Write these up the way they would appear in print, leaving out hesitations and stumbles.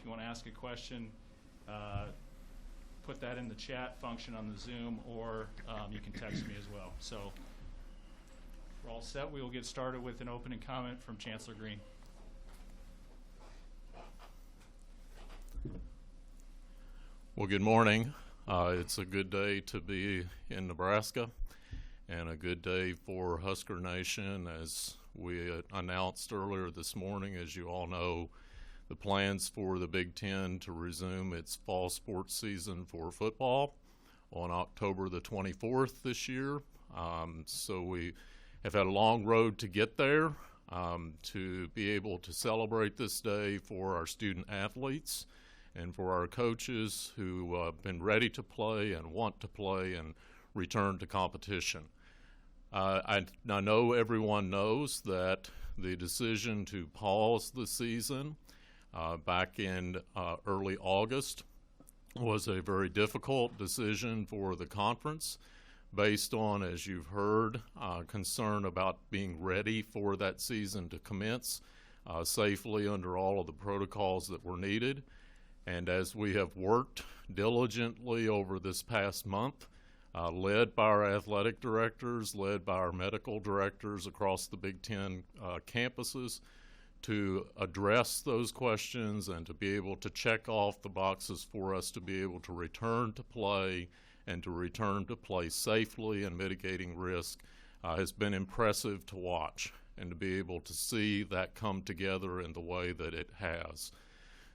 you want to ask a question, put that in the chat function on the Zoom, or you can text me as well. So we're all set. We will get started with an opening comment from Chancellor Green. Well, good morning. It's a good day to be in Nebraska and a good day for Husker Nation. As we announced earlier this morning, as you all know, the plans for the Big Ten to resume its fall sports season for football on October the 24th this year. So we have had a long road to get there, to be able to celebrate this day for our student athletes and for our coaches who have been ready to play and want to play and return to competition. I know everyone knows that the decision to pause the season back in early August was a very difficult decision for the conference based on, as you've heard, concern about being ready for that season to commence safely under all of the protocols that were needed. And as we have worked diligently over this past month, led by our athletic directors, led by our medical directors across the Big Ten campuses, to address those questions and to be able to check off the boxes for us to be able to return to play and to return to play safely and mitigating risk has been impressive to watch and to be able to see that come together in the way that it has.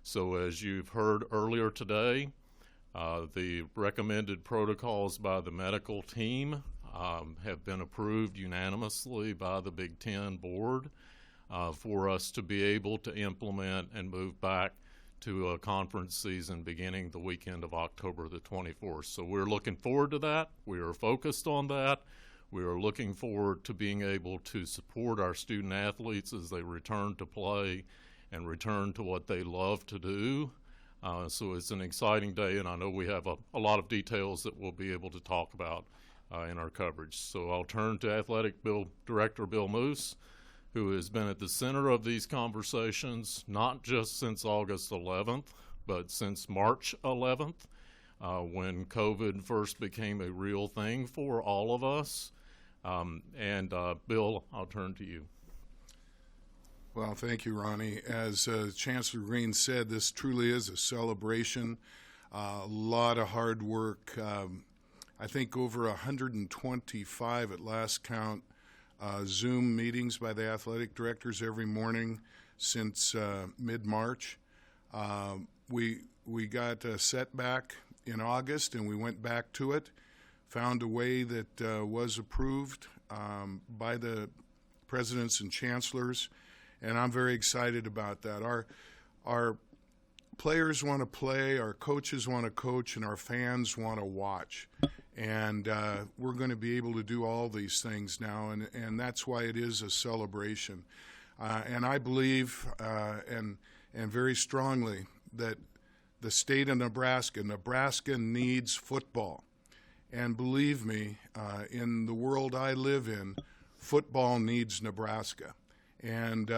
So as you've heard earlier today, the recommended protocols by the medical team have been approved unanimously by the Big Ten board for us to be able to implement and move back to a conference season beginning the weekend of October the 24th. So we're looking forward to that. We are focused on that. We are looking forward to being able to support our student athletes as they return to play and return to what they love to do. So it's an exciting day, and I know we have a lot of details that we'll be able to talk about in our coverage. So I'll turn to Athletic Director Bill Moos, who has been at the center of these conversations, not just since August 11th, but since March 11th, when COVID first became a real thing for all of us. Bill, I'll turn to you. Well, thank you, Ronnie. As Chancellor Green said, this truly is a celebration, a lot of hard work. I think over 125 at last count Zoom meetings by the athletic directors every morning since mid-March. We got a setback in August, and we went back to it, found a way that was approved by the presidents and chancellors, and I'm very excited about that. Our players want to play, our coaches want to coach, and our fans want to watch. And we're going to be able to do all these things now, and that's why it is a celebration. And I believe and very strongly that the state of Nebraska needs football. And believe me, in the world I live in, football needs Nebraska. And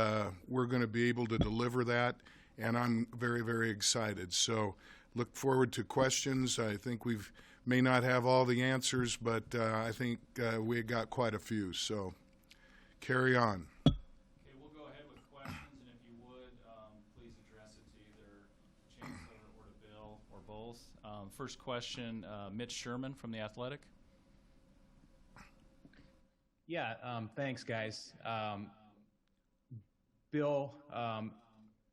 we're going to be able to deliver that, and I'm very, very excited. So look forward to questions. I think we may not have all the answers, but I think we got quite a few. So carry on. Okay, we'll go ahead with questions, and if you would, please address it to either Chancellor or to Bill or both. First question, Mitch Sherman from The Athletic. Yeah, thanks, guys. Bill,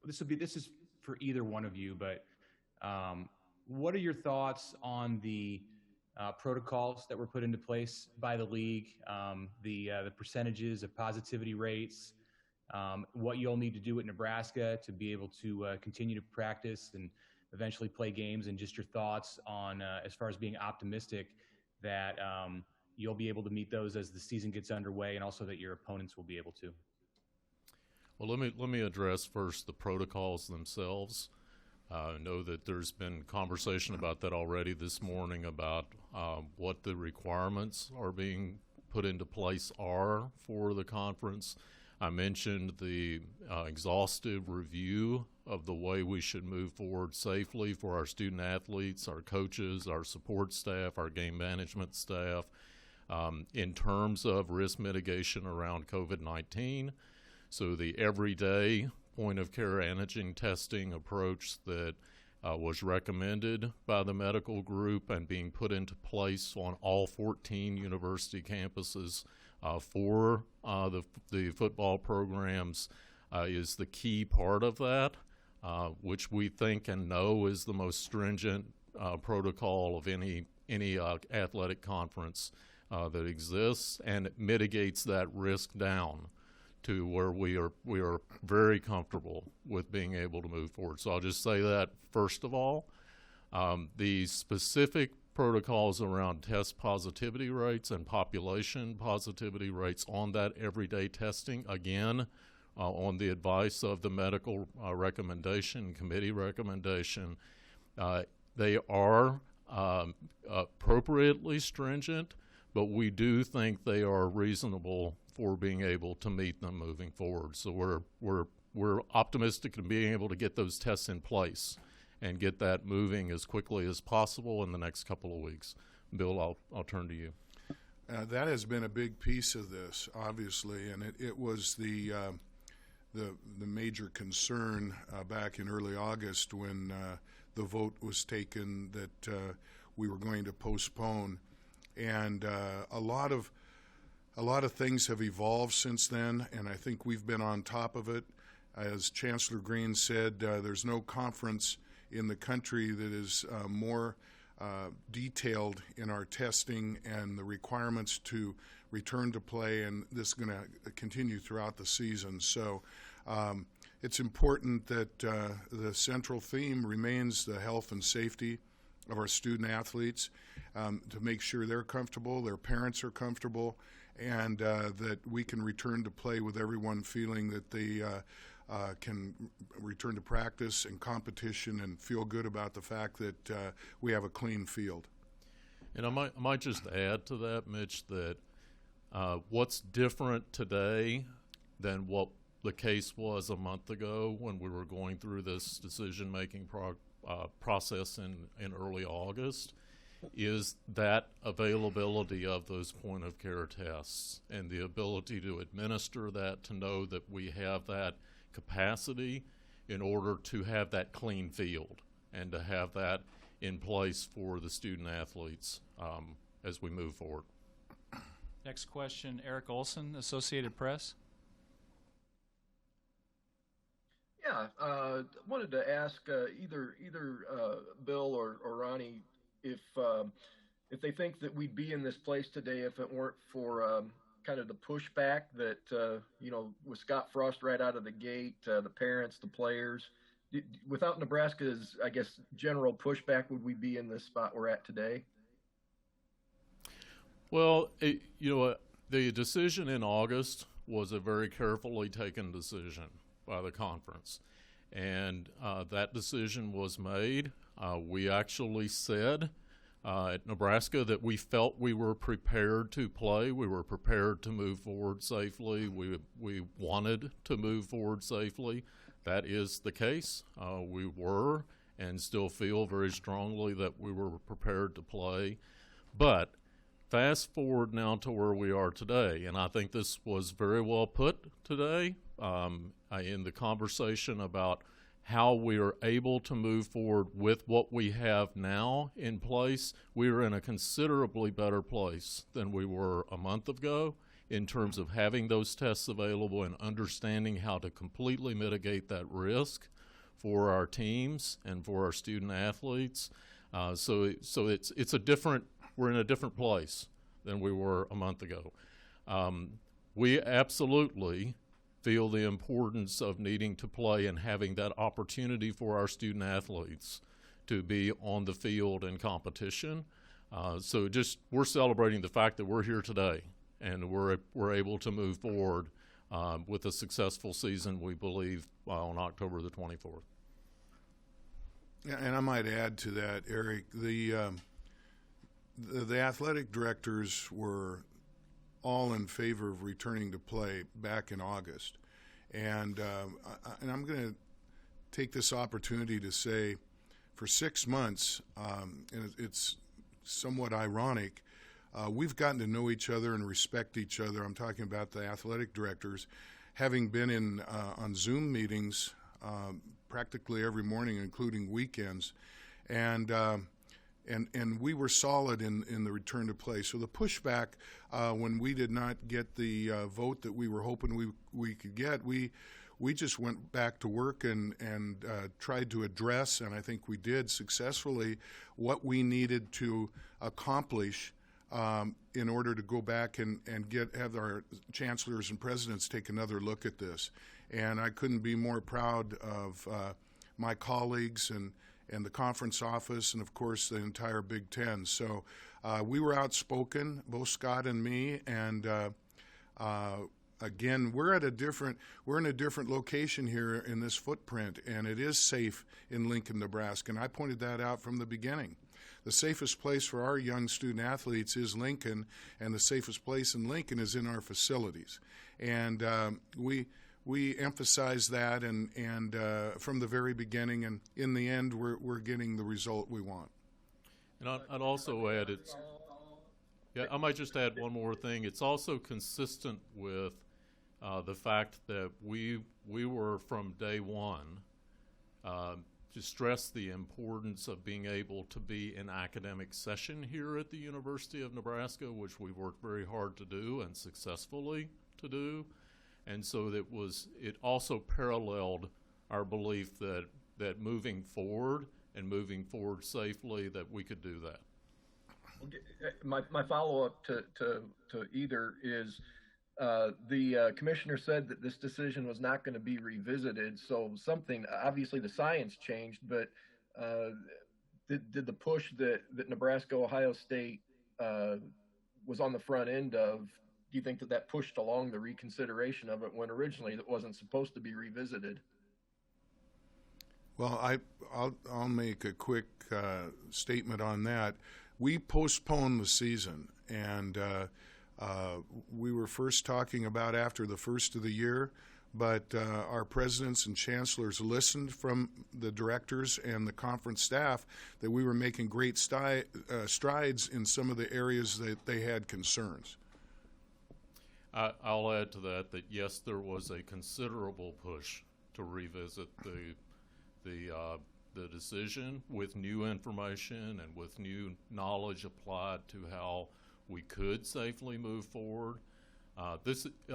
this is for either one of you, but what are your thoughts on the protocols that were put into place by the league, the percentages of positivity rates, what you'll need to do at Nebraska to be able to continue to practice and eventually play games, and just your thoughts on as far as being optimistic that you'll be able to meet those as the season gets underway, and also that your opponents will be able to? Well, let me address first the protocols themselves. I know that there's been conversation about that already this morning about what the requirements are being put into place are for the conference. I mentioned the exhaustive review of the way we should move forward safely for our student athletes, our coaches, our support staff, our game management staff, in terms of risk mitigation around COVID-19. So the everyday point-of-care antigen testing approach that was recommended by the medical group and being put into place on all 14 university campuses for the football programs is the key part of that, which we think and know is the most stringent protocol of any athletic conference that exists, and it mitigates that risk down to where we are very comfortable with being able to move forward. So I'll just say that first of all. The specific protocols around test positivity rates and population positivity rates on that everyday testing, again, on the advice of the medical recommendation, committee recommendation, they are appropriately stringent, but we do think they are reasonable for being able to meet them moving forward. So we're optimistic in being able to get those tests in place and get that moving as quickly as possible in the next couple of weeks. Bill, I'll turn to you. That has been a big piece of this, obviously, and it was the major concern back in early August when the vote was taken that we were going to postpone, and a lot of things have evolved since then, and I think we've been on top of it. As Chancellor Green said, there's no conference in the country that is more detailed in our testing and the requirements to return to play, and this is going to continue throughout the season. So it's important that the central theme remains the health and safety of our student athletes, to make sure they're comfortable, their parents are comfortable, and that we can return to play with everyone feeling that they can return to practice and competition and feel good about the fact that we have a clean field. And I might just add to that, Mitch, that what's different today than what the case was a month ago when we were going through this decision-making process in early August is that availability of those point-of-care tests and the ability to administer that, to know that we have that capacity in order to have that clean field and to have that in place for the student athletes as we move forward. Next question, Eric Olson, Associated Press. Yeah, wanted to ask either Bill or Ronnie if they think that we'd be in this place today if it weren't for kind of the pushback that with Scott Frost right out of the gate, the parents, the players. Without Nebraska's, I guess, general pushback, would we be in this spot we're at today? Well, the decision in August was a very carefully taken decision by the conference, and that decision was made. We actually said at Nebraska that we felt we were prepared to play. We were prepared to move forward safely. We wanted to move forward safely. That is the case. We were and still feel very strongly that we were prepared to play. But fast forward now to where we are today, and I think this was very well put today in the conversation about how we are able to move forward with what we have now in place. We are in a considerably better place than we were a month ago in terms of having those tests available and understanding how to completely mitigate that risk for our teams and for our student athletes. So it's a different, we're in a different place than we were a month ago. We absolutely feel the importance of needing to play and having that opportunity for our student athletes to be on the field in competition. So we're celebrating the fact that we're here today and we're able to move forward with a successful season, we believe, on October the 24th. Yeah, and I might add to that, Eric, the athletic directors were all in favor of returning to play back in August. And I'm going to take this opportunity to say, for 6 months, and it's somewhat ironic, we've gotten to know each other and respect each other. I'm talking about the athletic directors, having been on Zoom meetings practically every morning, including weekends, and we were solid in the return to play. So the pushback when we did not get the vote that we were hoping we could get, we just went back to work and tried to address, and I think we did successfully, what we needed to accomplish in order to go back and have our chancellors and presidents take another look at this. And I couldn't be more proud of my colleagues and the conference office and, of course, the entire Big Ten. So we were outspoken, both Scott and me, and again, we're in a different location here in this footprint, and it is safe in Lincoln, Nebraska. And I pointed that out from the beginning. The safest place for our young student athletes is Lincoln, and the safest place in Lincoln is in our facilities. And we emphasize that, and from the very beginning, and in the end, we're getting the result we want. And I'd also add, I might just add one more thing. It's also consistent with the fact that we were from day one to stress the importance of being able to be in academic session here at the University of Nebraska, which we've worked very hard to do and successfully to do. And so it also paralleled our belief that moving forward and moving forward safely, that we could do that. My follow-up to either is, the commissioner said that this decision was not going to be revisited. So obviously the science changed, but did the push that Nebraska, Ohio State was on the front end of, do you think that pushed along the reconsideration of it when originally it wasn't supposed to be revisited? Well, I'll make a quick statement on that. We postponed the season, and we were first talking about after the first of the year, but our presidents and chancellors listened from the directors and the conference staff that we were making great strides in some of the areas that they had concerns. I'll add to that yes, there was a considerable push to revisit the decision with new information and with new knowledge applied to how we could safely move forward. I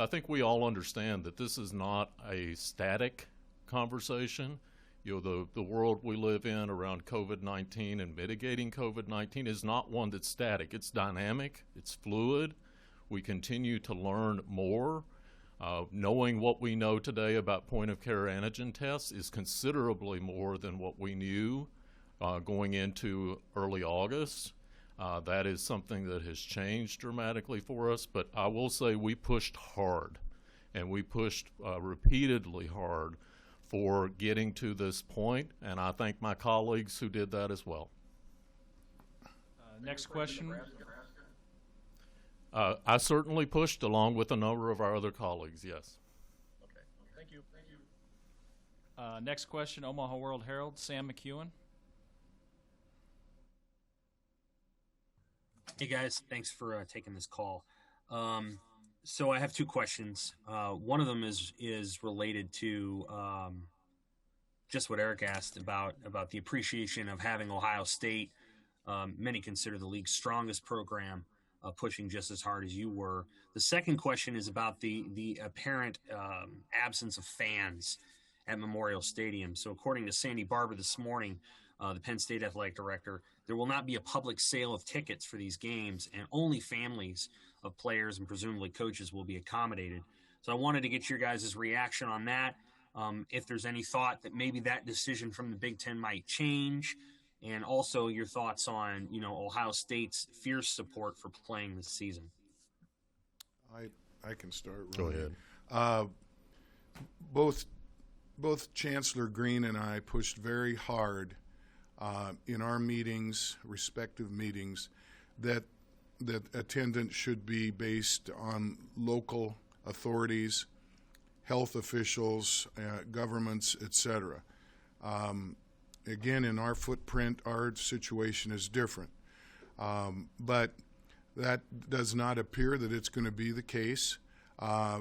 think we all understand that this is not a static conversation. You know, the world we live in around COVID-19 and mitigating COVID-19 is not one that's static. It's dynamic, it's fluid. We continue to learn more. Knowing what we know today about point-of-care antigen tests is considerably more than what we knew going into early August. That is something that has changed dramatically for us, but I will say we pushed hard, and we pushed repeatedly hard for getting to this point, and I thank my colleagues who did that as well. Next question. I certainly pushed along with a number of our other colleagues, yes. Okay, thank you. Next question, Omaha World Herald, Sam McEwen. Hey guys, thanks for taking this call. So I have two questions. One of them is related to just what Eric asked about the appreciation of having Ohio State. Many consider the league's strongest program, pushing just as hard as you were. The second question is about the apparent absence of fans at Memorial Stadium. So according to Sandy Barber this morning, the Penn State athletic director, there will not be a public sale of tickets for these games, and only families of players and presumably coaches will be accommodated. So I wanted to get your guys' reaction on that. If there's any thought that maybe that decision from the Big Ten might change, and also your thoughts on, Ohio State's fierce support for playing this season. I can start. Go ahead. Both Chancellor Green and I pushed very hard in our meetings, respective meetings, that attendance should be based on local authorities, health officials, governments, etc. Again, in our footprint, our situation is different. But that does not appear that it's going to be the case.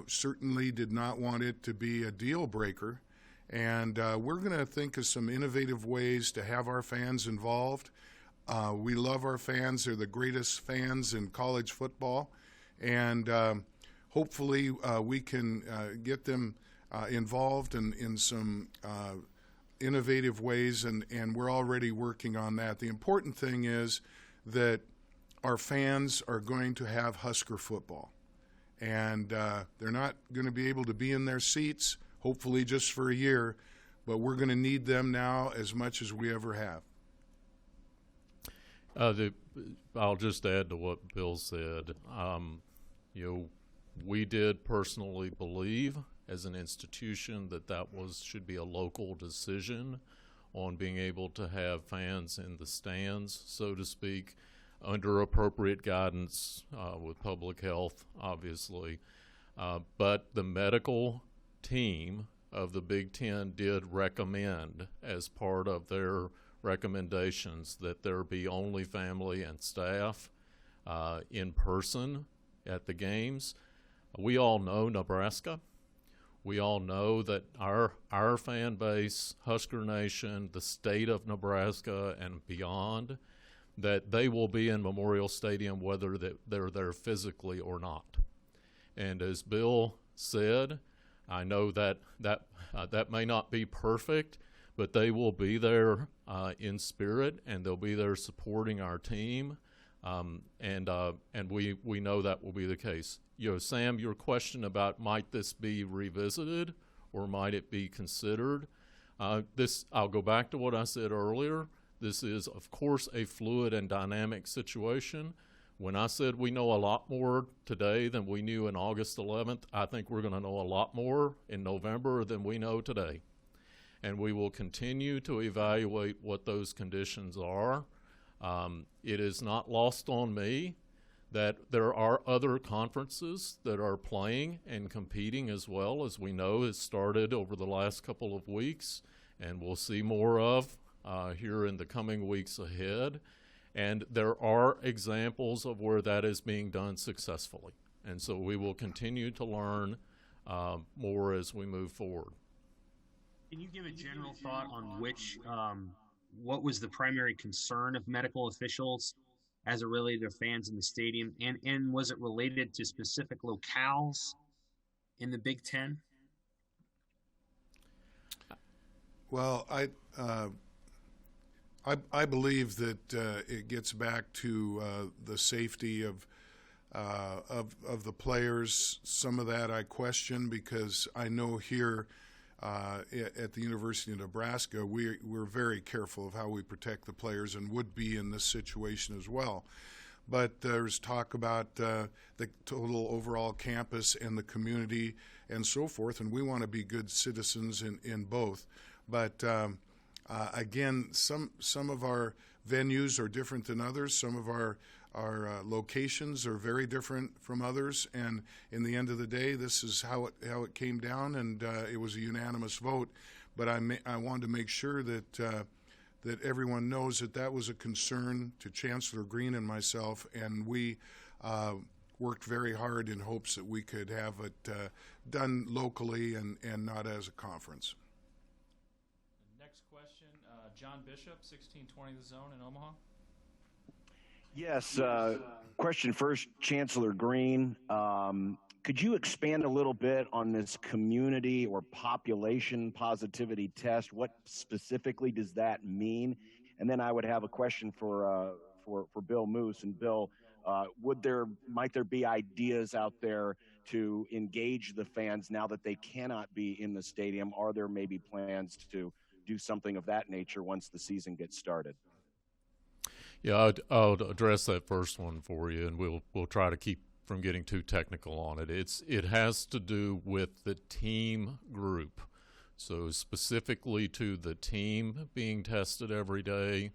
Certainly did not want it to be a deal breaker. And we're going to think of some innovative ways to have our fans involved. We love our fans. They're the greatest fans in college football. And hopefully we can get them involved in some innovative ways, and we're already working on that. The important thing is that our fans are going to have Husker football. And they're not going to be able to be in their seats, hopefully just for a year, but we're going to need them now as much as we ever have. I'll just add to what Bill said. We did personally believe as an institution that should be a local decision on being able to have fans in the stands, so to speak, under appropriate guidance with public health, obviously. But the medical team of the Big Ten did recommend, as part of their recommendations, that there be only family and staff in person at the games. We all know Nebraska. We all know that our fan base, Husker Nation, the state of Nebraska and beyond, that they will be in Memorial Stadium whether they're there physically or not. And as Bill said, I know that may not be perfect, but they will be there in spirit, and they'll be there supporting our team, and we know that will be the case. Sam, your question about might this be revisited or might it be considered? I'll go back to what I said earlier. This is, of course, a fluid and dynamic situation. When I said we know a lot more today than we knew on August 11th, I think we're going to know a lot more in November than we know today. And we will continue to evaluate what those conditions are. It is not lost on me that there are other conferences that are playing and competing as well, as we know has started over the last couple of weeks, and we'll see more of here in the coming weeks ahead. And there are examples of where that is being done successfully. And so we will continue to learn more as we move forward. Can you give a general thought on what was the primary concern of medical officials as it related to fans in the stadium? And was it related to specific locales in the Big Ten? Well, I believe that it gets back to the safety of the players. Some of that I question, because I know here at the University of Nebraska we're very careful of how we protect the players, and would be in this situation as well. But there's talk about the total overall campus and the community and so forth, and we want to be good citizens in both. But again, some of our venues are different than others. Some of our locations are very different from others. And in the end of the day, this is how it came down, and it was a unanimous vote. But I wanted to make sure that everyone knows that was a concern to Chancellor Green and myself, and we worked very hard in hopes that we could have it done locally and not as a conference. John Bishop, 1620 The Zone in Omaha. Yes. Question first, Chancellor Green. Could you expand a little bit on this community or population positivity test? What specifically does that mean? And then I would have a question for Bill Moos. And Bill, might there be ideas out there to engage the fans now that they cannot be in the stadium? Are there maybe plans to do something of that nature once the season gets started? Yeah, I'll address that first one for you, and we'll try to keep from getting too technical on it. It has to do with the team group. So specifically to the team being tested every day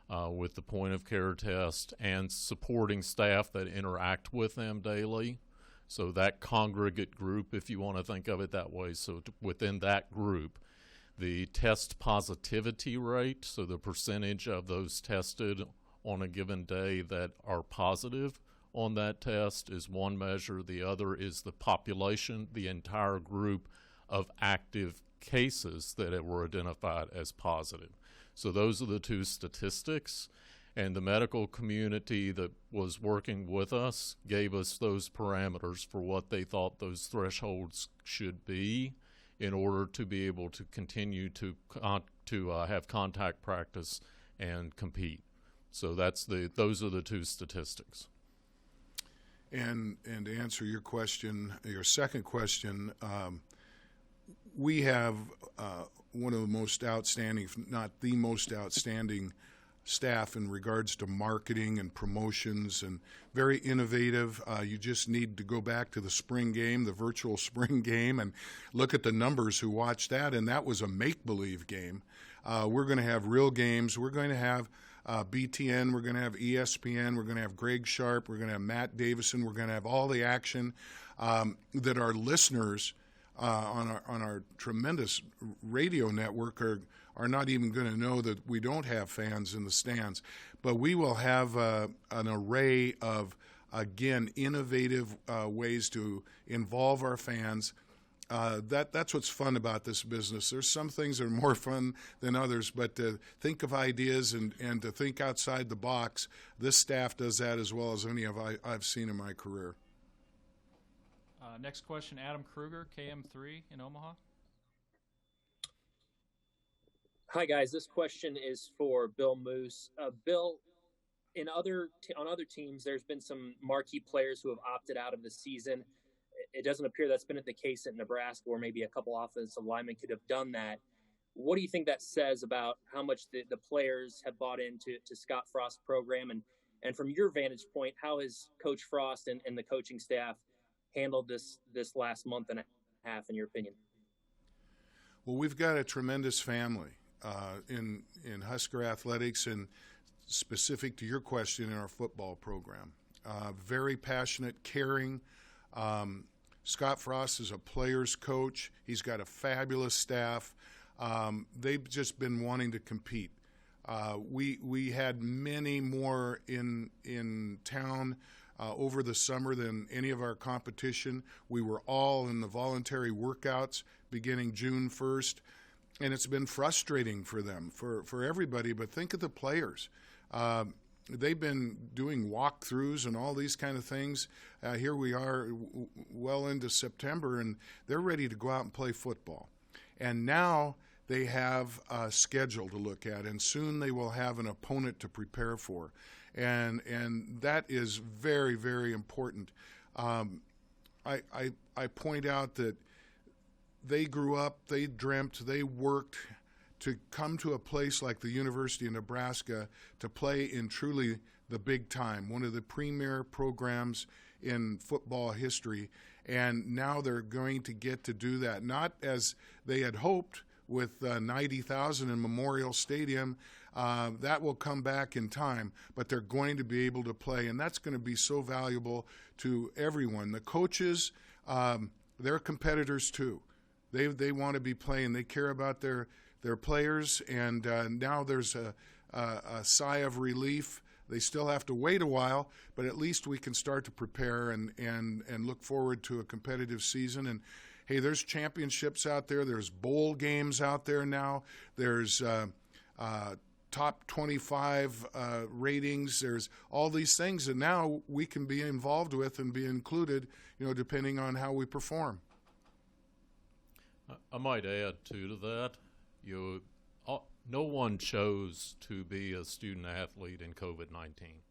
with the point of care test, and supporting staff that interact with them daily. So that congregate group, if you want to think of it that way, so within that group, The test positivity rate, so the percentage of those tested on a given day that are positive on that test, is one measure. The other is the population, the entire group of active cases that were identified as positive. So those are the two statistics. And the medical community that was working with us gave us those parameters for what they thought those thresholds should be in order to be able to continue to have contact practice and compete. So those are the two statistics. And to answer your question, your second question, we have one of the most outstanding, if not the most outstanding, staff in regards to marketing and promotions, and very innovative. You just need to go back to the spring game, the virtual spring game, and look at the numbers who watched that, and that was a make-believe game. We're going to have real games. We're going to have BTN, we're going to have ESPN, we're going to have Greg Sharp, we're going to have Matt Davison, we're going to have all the action that our listeners on our tremendous radio network are not even going to know that we don't have fans in the stands. But we will have an array of, again, innovative ways to involve our fans. That's what's fun about this business. There's some things that are more fun than others, but to think of ideas and to think outside the box, this staff does that as well as any I've seen in my career. Next question, Adam Kruger, KM3 in Omaha. Hi, guys. This question is for Bill Moos. Bill, on other teams, there's been some marquee players who have opted out of the season. It doesn't appear that's been the case at Nebraska, where maybe a couple offensive linemen could have done that. What do you think that says about how much the players have bought into Scott Frost's program? And from your vantage point, how has Coach Frost and the coaching staff handled this last month and a half, in your opinion? Well, we've got a tremendous family in Husker athletics, and specific to your question, in our football program. Very passionate, caring. Scott Frost is a player's coach. He's got a fabulous staff. They've just been wanting to compete. We had many more in town over the summer than any of our competition. We were all in the voluntary workouts beginning June 1st, and it's been frustrating for them, for everybody. But think of the players. They've been doing walkthroughs and all these kind of things. Here we are well into September, and they're ready to go out and play football. And now they have a schedule to look at, and soon they will have an opponent to prepare for. And that is very, very important. I point out that they grew up, they dreamt, they worked to come to a place like the University of Nebraska to play in truly the big time, one of the premier programs in football history. And now they're going to get to do that, not as they had hoped with 90,000 in Memorial Stadium. That will come back in time, but they're going to be able to play, and that's going to be so valuable to everyone. The coaches, they're competitors too. They want to be playing. They care about their players, and now there's a sigh of relief. They still have to wait a while, but at least we can start to prepare and look forward to a competitive season. And hey, there's championships out there. There's bowl games out there now. There's top 25 ratings. There's all these things that now we can be involved with and be included, depending on how we perform. I might add, too, to that. No one chose to be a student athlete in COVID-19.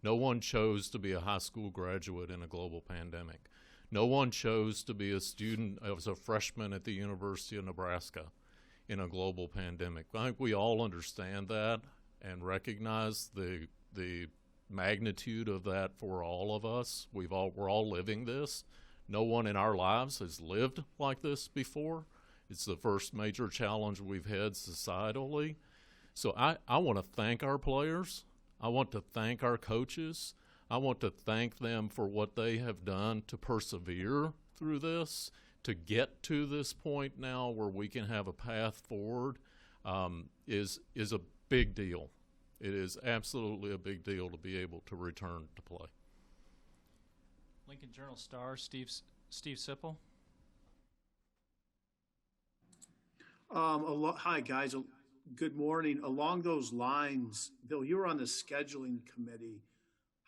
No one chose to be a high school graduate in a global pandemic. No one chose to be a student as a freshman at the University of Nebraska in a global pandemic. I think we all understand that and recognize the magnitude of that for all of us. We're all living this. No one in our lives has lived like this before. It's the first major challenge we've had societally. So I want to thank our players. I want to thank our coaches. I want to thank them for what they have done to persevere through this, to get to this point now where we can have a path forward is a big deal. It is absolutely a big deal to be able to return to play. Lincoln Journal-Star, Steve Sipple. Hi, guys. Good morning. Along those lines, Bill, you were on the scheduling committee.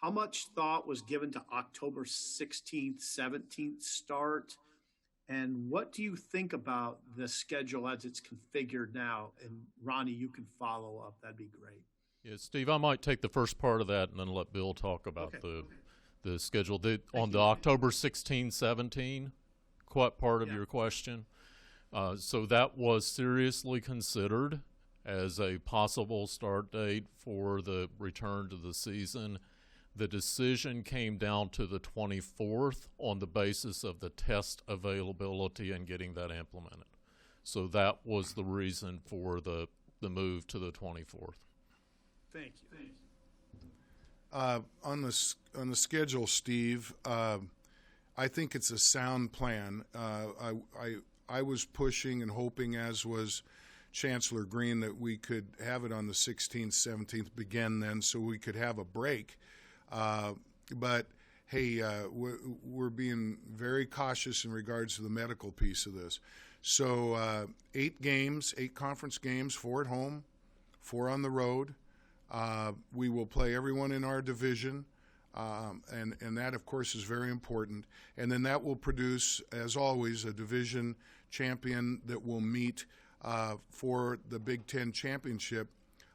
How much thought was given to October 16th, 17th start? And what do you think about the schedule as it's configured now? And Ronnie, you can follow up. That'd be great. Yeah, Steve, I might take the first part of that and then let Bill talk about the schedule. On the October 16, 17 part of your question, so that was seriously considered as a possible start date for the return to the season. The decision came down to the 24th on the basis of the test availability and getting that implemented. So that was the reason for the move to the 24th. Thank you. On the schedule, Steve, I think it's a sound plan. I was pushing and hoping, as was Chancellor Green, that we could have it on the 16th, 17th, begin then, so we could have a break. But hey, we're being very cautious in regards to the medical piece of this. So 8 conference games, 4 at home, 4 on the road. We will play everyone in our division, and that, of course, is very important. And then that will produce, as always, a division champion that will meet for the Big Ten championship,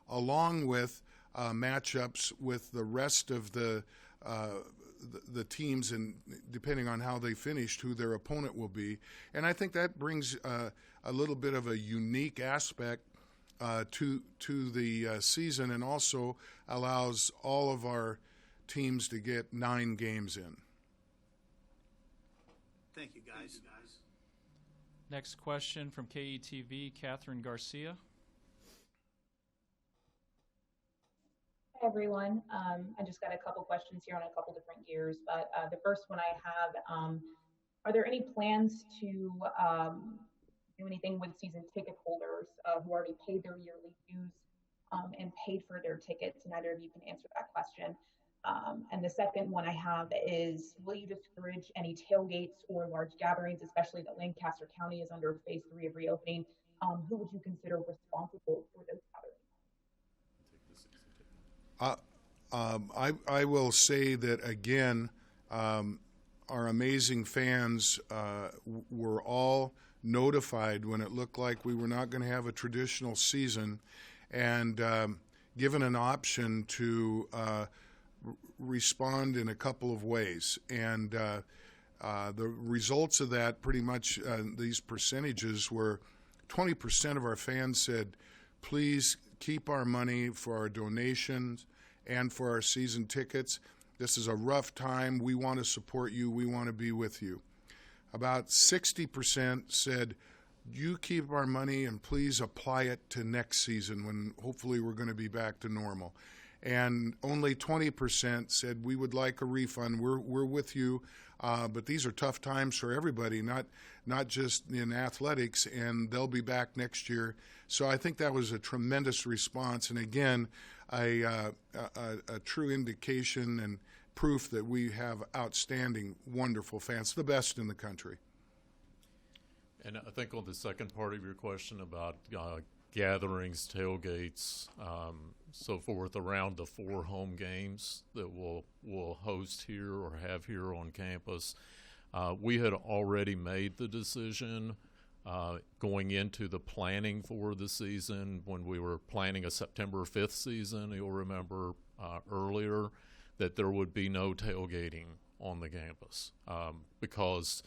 along with matchups with the rest of the teams, and depending on how they finished, who their opponent will be. And I think that brings a little bit of a unique aspect to the season, and also allows all of our teams to get 9 games in. Thank you, guys. Next question from KETV, Catherine Garcia. Hi, everyone. I just got a couple questions here on a couple different gears, but the first one I have, are there any plans to do anything with season ticket holders who already paid their yearly dues and paid for their tickets? And either of you can answer that question. And the second one I have is, will you discourage any tailgates or large gatherings, especially that Lancaster County is under phase 3 of reopening? Who would you consider responsible for those gatherings? I will say that, again, our amazing fans were all notified when it looked like we were not going to have a traditional season, and given an option to respond in a couple of ways. And the results of that, pretty much these percentages were 20% of our fans said, please keep our money for our donations and for our season tickets. This is a rough time. We want to support you. We want to be with you. About 60% said, you keep our money and please apply it to next season when hopefully we're going to be back to normal. And only 20% said, we would like a refund. We're with you, but these are tough times for everybody, not just in athletics, and they'll be back next year. So I think that was a tremendous response, and again, a true indication and proof that we have outstanding, wonderful fans, the best in the country. And I think on the second part of your question about gatherings, tailgates, so forth around the 4 home games that we'll host here or have here on campus, we had already made the decision going into the planning for the season when we were planning a September 5th season. You'll remember earlier that there would be no tailgating on the campus because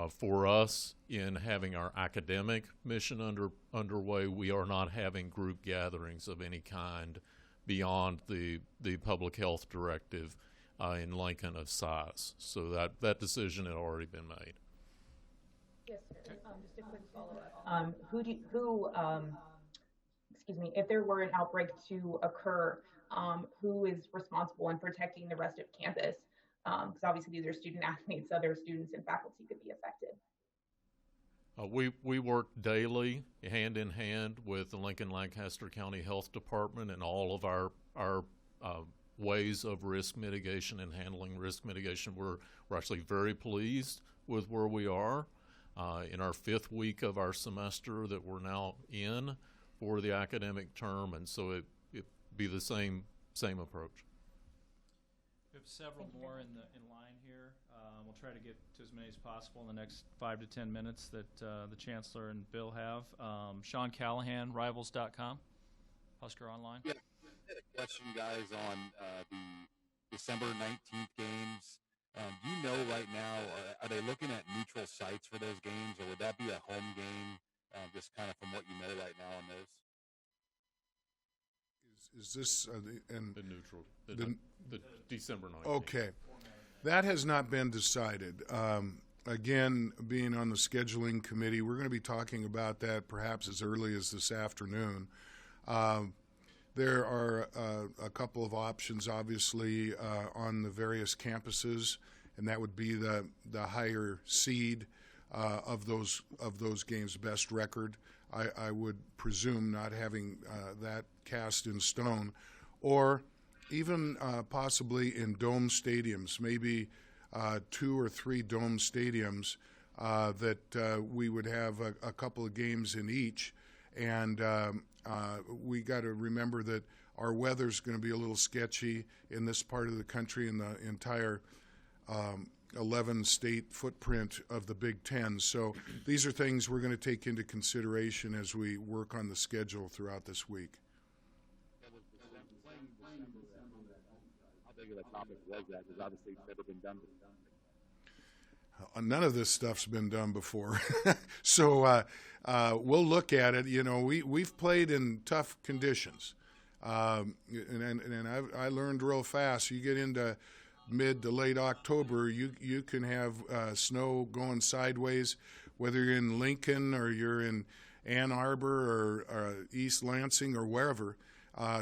for us, in having our academic mission underway, we are not having group gatherings of any kind beyond the public health directive in Lincoln of size. So that decision had already been made. Yes, sir. Just a quick follow-up. If there were an outbreak to occur, who is responsible in protecting the rest of campus? Because obviously these are student athletes, other students and faculty could be affected. We work daily, hand in hand, with the Lincoln-Lancaster County Health Department and all of our ways of risk mitigation and handling risk mitigation. We're actually very pleased with where we are in our 5th week of our semester that we're now in for the academic term, and so it be the same approach. We have several more in line here. We'll try to get to as many as possible in the next 5 to 10 minutes that the Chancellor and Bill have. Sean Callahan, Rivals.com, Husker Online. Yeah, I had a question, guys, on the December 19th games. Do you know right now, are they looking at neutral sites for those games, or would that be a home game, just kind of from what you know right now on those? Is this The neutral, the December 19th. Okay. That has not been decided. Again, being on the scheduling committee, we're going to be talking about that perhaps as early as this afternoon. There are a couple of options, obviously, on the various campuses, and that would be the higher seed of those games, best record. I would presume, not having that cast in stone, or even possibly in dome stadiums, maybe 2 or 3 dome stadiums that we would have a couple of games in each. And we got to remember that our weather's going to be a little sketchy in this part of the country, in the entire 11-state footprint of the Big Ten. So these are things we're going to take into consideration as we work on the schedule throughout this week. How big of a topic was that? Because obviously it's never been done before. None of this stuff's been done before. So we'll look at it. You know, we've played in tough conditions. And I learned real fast. You get into mid to late October, you can have snow going sideways, whether you're in Lincoln or you're in Ann Arbor or East Lansing or wherever.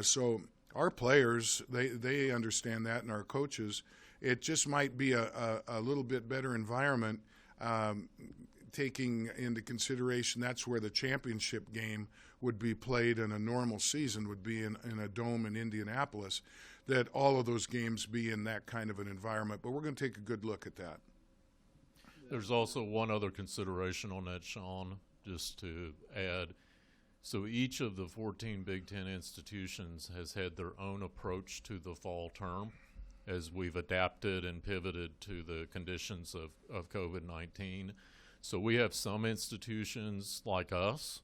So our players, they understand that, and our coaches. It just might be a little bit better environment, taking into consideration that's where the championship game would be played in a normal season, would be in a dome in Indianapolis, that all of those games be in that kind of an environment. But we're going to take a good look at that. There's also one other consideration on that, Sean, just to add. So each of the 14 Big Ten institutions has had their own approach to the fall term as we've adapted and pivoted to the conditions of COVID-19. So we have some institutions like us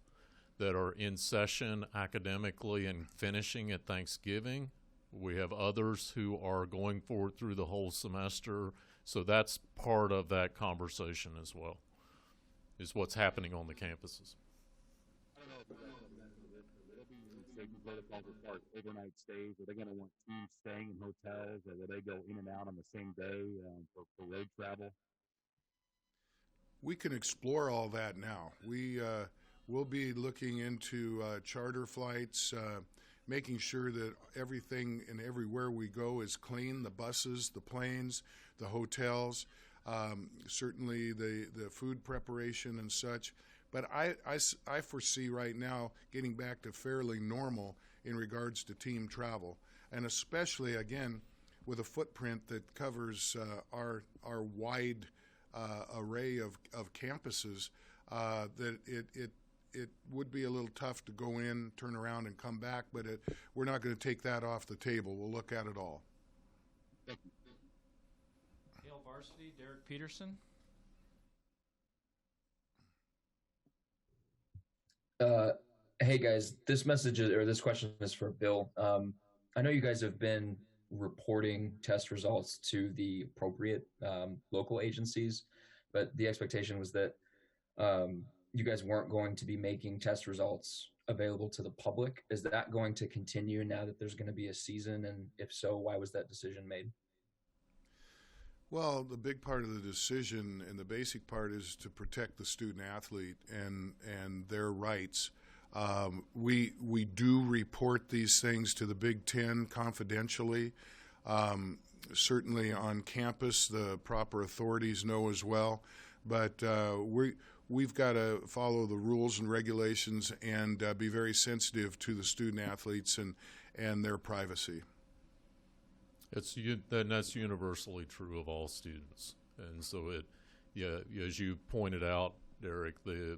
that are in session academically and finishing at Thanksgiving. We have others who are going forward through the whole semester. So that's part of that conversation as well, is what's happening on the campuses. I don't know if there'll be safety protocols as far as overnight stays. Are they going to want teams staying in hotels, or will they go in and out on the same day for road travel? We can explore all that now. We'll be looking into charter flights, making sure that everything and everywhere we go is clean, the buses, the planes, the hotels, certainly the food preparation and such. But I foresee right now getting back to fairly normal in regards to team travel, and especially, again, with a footprint that covers our wide array of campuses, that it would be a little tough to go in, turn around, and come back, but we're not going to take that off the table. We'll look at it all. Yale Varsity, Derek Peterson. Hey guys, this question is for Bill. I know you guys have been reporting test results to the appropriate local agencies, but the expectation was that you guys weren't going to be making test results available to the public. Is that going to continue now that there's going to be a season? And if so, why was that decision made? Well, the big part of the decision and the basic part is to protect the student athlete and their rights. We do report these things to the Big Ten confidentially. Certainly on campus, the proper authorities know as well. But we've got to follow the rules and regulations and be very sensitive to the student athletes and their privacy. That's universally true of all students, and so as you pointed out, Derek, the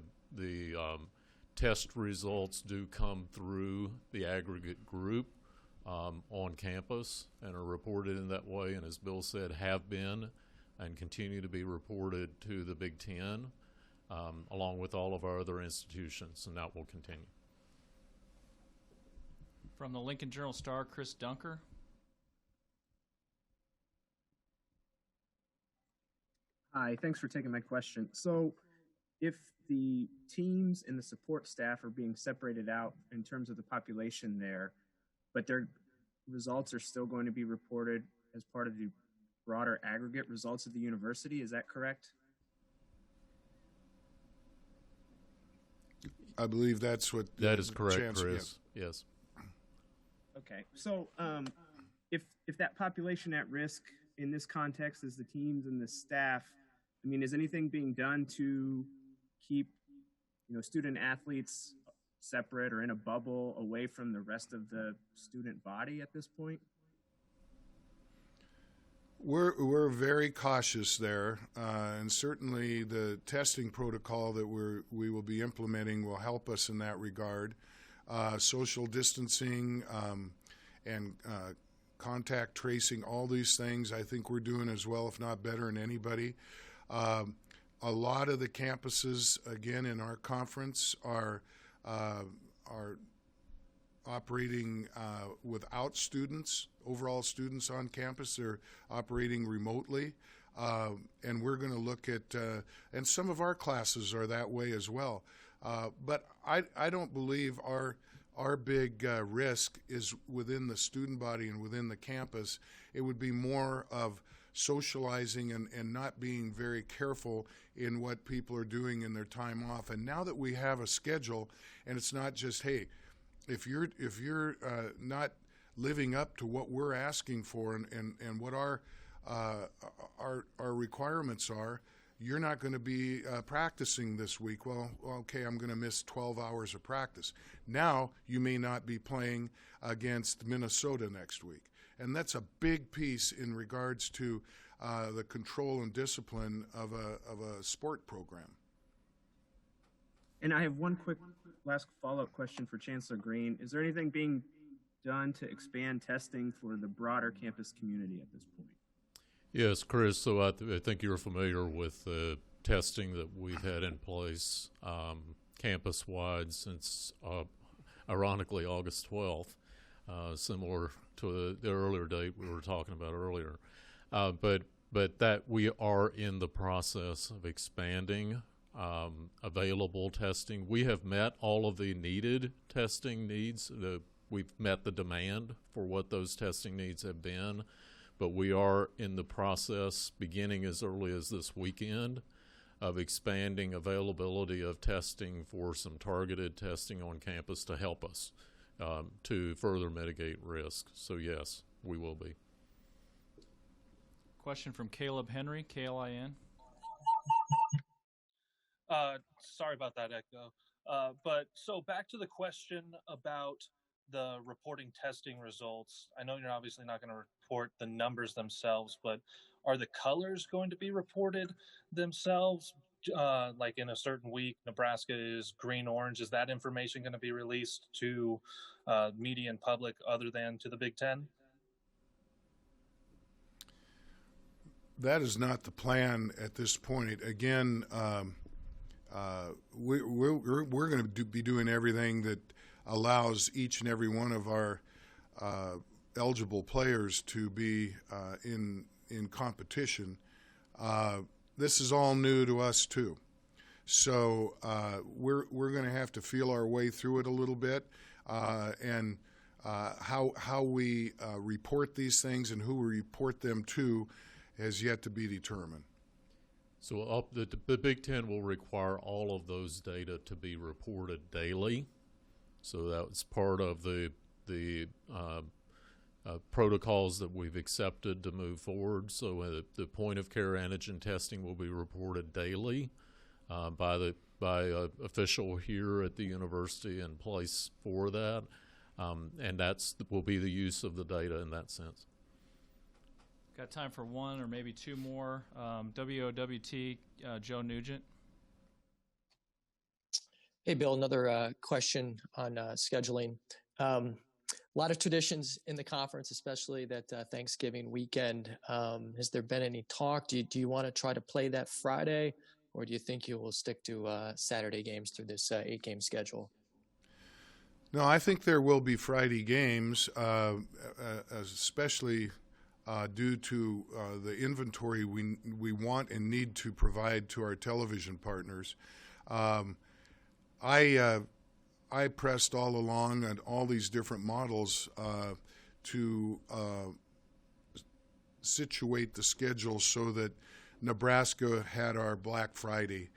test results do come through the aggregate group on campus and are reported in that way, and as Bill said, have been and continue to be reported to the Big Ten, along with all of our other institutions, and that will continue. From the Lincoln Journal-Star, Chris Dunker. Hi, thanks for taking my question. So if the teams and the support staff are being separated out in terms of the population there, but their results are still going to be reported as part of the broader aggregate results of the university, is that correct? I believe that's what that is correct, Chancellor, Chris. Yes. Okay, so if that population at risk in this context is the teams and the staff, I mean, is anything being done to keep, student athletes separate or in a bubble away from the rest of the student body at this point? We're very cautious there, and certainly the testing protocol that we will be implementing will help us in that regard. Social distancing and contact tracing, all these things, I think we're doing as well, if not better, than anybody. A lot of the campuses, again, in our conference are operating without students, overall students on campus. They're operating remotely, and we're going to look at, and some of our classes are that way as well. But I don't believe our big risk is within the student body and within the campus. It would be more of socializing and not being very careful in what people are doing in their time off. And now that we have a schedule, and it's not just, hey, if you're not living up to what we're asking for and what our requirements are, you're not going to be practicing this week. Well, okay, I'm going to miss 12 hours of practice. Now you may not be playing against Minnesota next week. And that's a big piece in regards to the control and discipline of a sport program. And I have one quick last follow-up question for Chancellor Green. Is there anything being done to expand testing for the broader campus community at this point? Yes, Chris, so I think you're familiar with the testing that we've had in place campus-wide since, ironically, August 12th, similar to the earlier date we were talking about earlier. But that we are in the process of expanding available testing. We have met all of the needed testing needs. We've met the demand for what those testing needs have been. But we are in the process, beginning as early as this weekend, of expanding availability of testing for some targeted testing on campus to help us to further mitigate risk. So yes, we will be. Question from Caleb Henry, KLIN. Sorry about that echo. But so back to the question about the reporting testing results. I know you're obviously not going to report the numbers themselves, but are the colors going to be reported themselves? Like in a certain week, Nebraska is green-orange. Is that information going to be released to media and public other than to the Big Ten? That is not the plan at this point. Again, we're going to be doing everything that allows each and every one of our eligible players to be in competition. This is all new to us too, so we're going to have to feel our way through it a little bit, and how we report these things and who we report them to has yet to be determined. So the Big Ten will require all of those data to be reported daily. So that's part of the protocols that we've accepted to move forward. So the point-of-care antigen testing will be reported daily. by a official here at the university in place for that, and will be the use of the data in that sense. Got time for one or maybe two more. WOWT, Joe Nugent. Hey, Bill, another question on scheduling. A lot of traditions in the conference, especially that Thanksgiving weekend. Has there been any talk? Do you want to try to play that Friday, or do you think you will stick to Saturday games through this 8-game schedule? No, I think there will be Friday games, especially due to the inventory we want and need to provide to our television partners. I pressed all along on all these different models to situate the schedule so that Nebraska had our Black Friday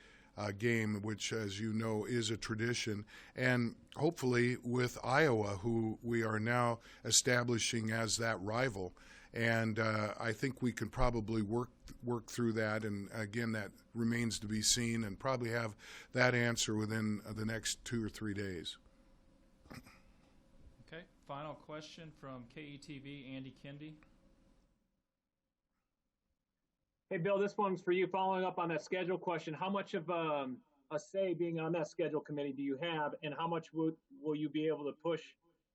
game, which, as you know, is a tradition, and hopefully with Iowa, who we are now establishing as that rival. And I think we can probably work through that, and again, that remains to be seen, and probably have that answer within the next 2 or 3 days. Okay, final question from KETV, Andy Kendi. Hey, Bill, this one's for you. Following up on that schedule question, how much of a say being on that schedule committee do you have, and how much will you be able to push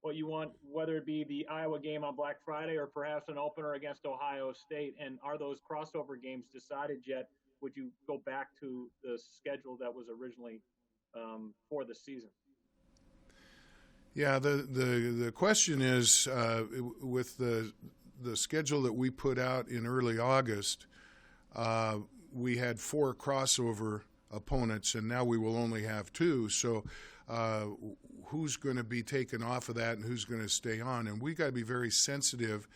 what you want, whether it be the Iowa game on Black Friday or perhaps an opener against Ohio State? And are those crossover games decided yet? Would you go back to the schedule that was originally for the season? Yeah, the question is, with the schedule that we put out in early August, we had 4 crossover opponents, and now we will only have 2. So who's going to be taken off of that and who's going to stay on? And we got to be very sensitive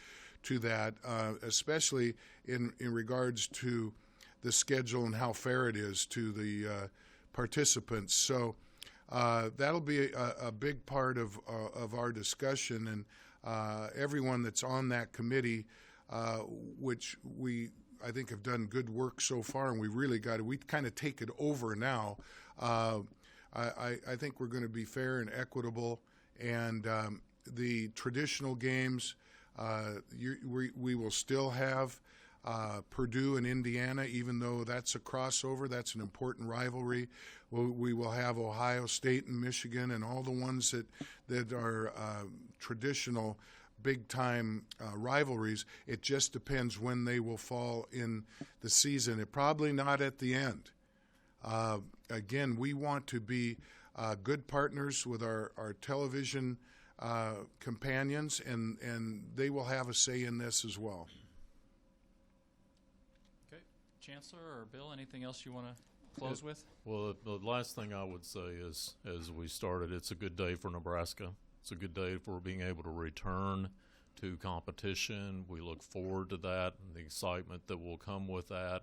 to that, especially in regards to the schedule and how fair it is to the participants. So that'll be a big part of our discussion, and everyone that's on that committee, which I think have done good work so far, and we kind of take it over now. I think we're going to be fair and equitable, and the traditional games, we will still have Purdue and Indiana, even though that's a crossover. That's an important rivalry. We will have Ohio State and Michigan and all the ones that are traditional big-time rivalries. It just depends when they will fall in the season. It probably not at the end. Again, we want to be good partners with our television companions, and they will have a say in this as well. Okay, Chancellor or Bill, anything else you want to close with? Well, the last thing I would say is, as we started, it's a good day for Nebraska. It's a good day for being able to return to competition. We look forward to that and the excitement that will come with that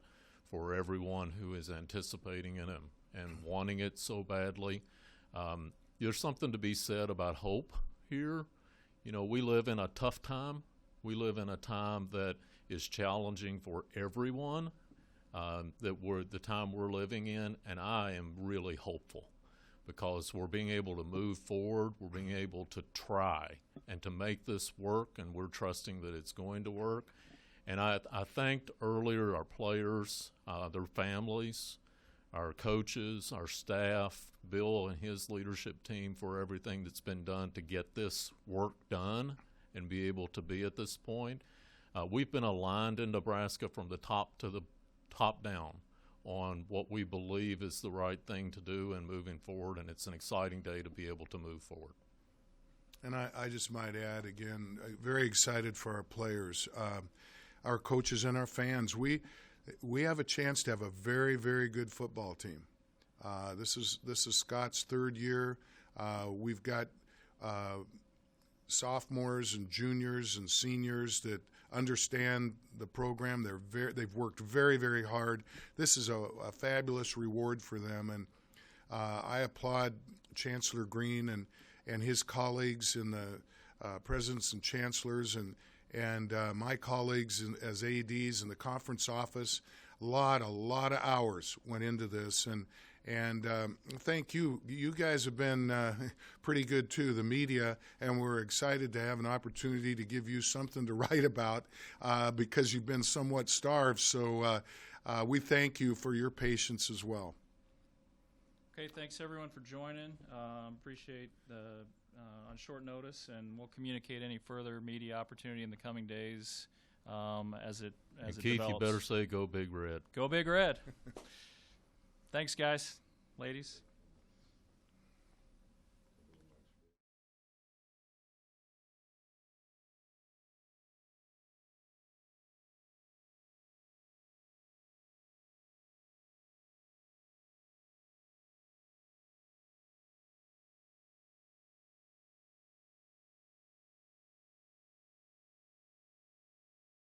for everyone who is anticipating it and wanting it so badly. There's something to be said about hope here. You know, we live in a tough time. We live in a time that is challenging for everyone, the time we're living in, and I am really hopeful because we're being able to move forward, we're being able to try and to make this work, and we're trusting that it's going to work. And I thanked earlier our players, their families, our coaches, our staff, Bill and his leadership team for everything that's been done to get this work done and be able to be at this point. We've been aligned in Nebraska from the top to the top down on what we believe is the right thing to do and moving forward, and it's an exciting day to be able to move forward. And I just might add again, very excited for our players, our coaches, and our fans. We have a chance to have a very, very good football team. This is Scott's 3rd year. We've got sophomores and juniors and seniors that understand the program. They've worked very, very hard. This is a fabulous reward for them, and I applaud Chancellor Green and his colleagues in the presidents and chancellors and my colleagues as ADs in the conference office. A lot of hours went into this, And thank you. You guys have been pretty good too, the media, and we're excited to have an opportunity to give you something to write about because you've been somewhat starved. So we thank you for your patience as well. Okay, thanks everyone for joining. Appreciate the on short notice, and we'll communicate any further media opportunity in the coming days as it Keith, develops. you better say "Go Big Red." Go Big Red. Thanks, guys, ladies.